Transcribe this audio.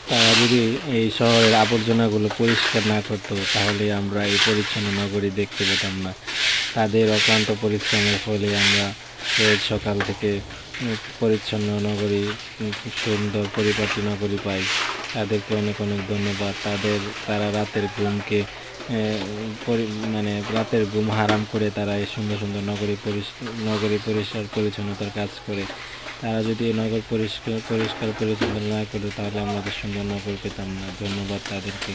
তারা যদি এই শহরের আবর্জনাগুলো পরিষ্কার না করতো তাহলে আমরা এই পরিচ্ছন্ন নগরী দেখতে পেতাম না। তাদের অক্লান্ত পরিশ্রমের ফলে আমরা রোজ সকাল থেকে পরিচ্ছন্ন নগরী, সুন্দর পরিপাটি নগরী পাই। তাদেরকে অনেক অনেক ধন্যবাদ। তারা রাতের ঘুমকে মানে রাতের ঘুম হারাম করে তারা এই সুন্দর সুন্দর নগরী পরিষ্কার পরিচ্ছন্নতার কাজ করে। তারা যদি এই নগর পরিষ্কার পরিচ্ছন্ন না করে তাহলে আমরা সুন্দর নগর পেতাম না। ধন্যবাদ তাদেরকে।